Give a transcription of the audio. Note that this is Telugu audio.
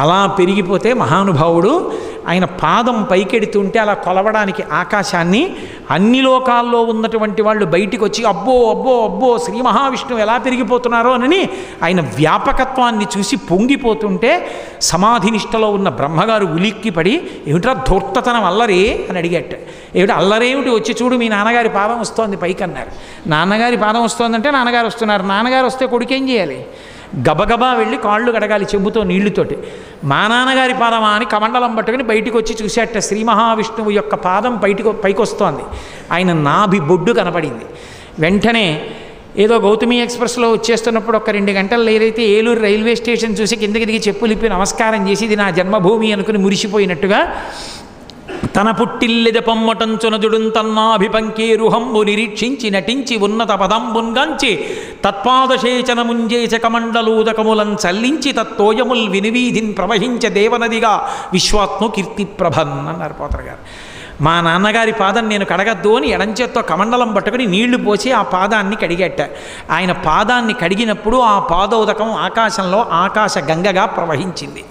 అలా పెరిగిపోతే మహానుభావుడు ఆయన పాదం పైకెడుతుంటే అలా కొలవడానికి ఆకాశాన్ని అన్ని లోకాల్లో ఉన్నటువంటి వాళ్ళు బయటికి వచ్చి అబ్బో అబ్బో అబ్బో శ్రీ మహావిష్ణువు ఎలా పెరిగిపోతున్నారో అని ఆయన వ్యాపకత్వాన్ని చూసి పొంగిపోతుంటే సమాధినిష్టలో ఉన్న బ్రహ్మగారు ఉలిక్కిపడి ఏమిట్రా ధూర్తతనం అల్లరే అని అడిగట్ట. ఏమిటి అల్లరేమిటి, వచ్చి చూడు మీ నాన్నగారి పాదం వస్తోంది పైకి అన్నారు. నాన్నగారి పాదం వస్తోందంటే నాన్నగారు వస్తున్నారు. నాన్నగారు వస్తే కొడుకేం చేయాలి? గబగబా వెళ్ళి కాళ్ళు కడగాలి చెంబుతో నీళ్లుతోటి. మా నాన్నగారి పాదమా అని కమండలం పట్టుకుని బయటికి వచ్చి చూసేట శ్రీ మహావిష్ణువు యొక్క పాదం పైకి వస్తోంది. ఆయన నాభి బొడ్డు కనపడింది. వెంటనే ఏదో గౌతమి ఎక్స్ప్రెస్లో వచ్చేస్తున్నప్పుడు ఒక 2 గంటలు ఏదైతే ఏలూరు రైల్వే స్టేషన్ చూసి కిందకి దిగి చెప్పులిప్పి నమస్కారం చేసి ఇది నా జన్మభూమి అనుకుని మురిసిపోయినట్టుగా తన పుట్టిల్లెద పొమ్మటంచునదుడున్ తన్నాభిపంకేరుహంబు నిరీక్షించి నటించి ఉన్నత పదంబున్గాంచి తత్పాదశేచనముంజేచ కమండలూదకములం చల్లించి తత్తోయముల్ వినివీధిన్ ప్రవహించ దేవనదిగా విశ్వాత్మ కీర్తిప్రభన్ అన్నారు పోతర గారు. మా నాన్నగారి పాదం నేను కడగద్దు అని ఎడంచేత్తో కమండలం పట్టుకుని నీళ్లు పోసి ఆ పాదాన్ని కడిగట్ట. ఆయన పాదాన్ని కడిగినప్పుడు ఆ పాదోదకం ఆకాశంలో ఆకాశ గంగగా ప్రవహించింది.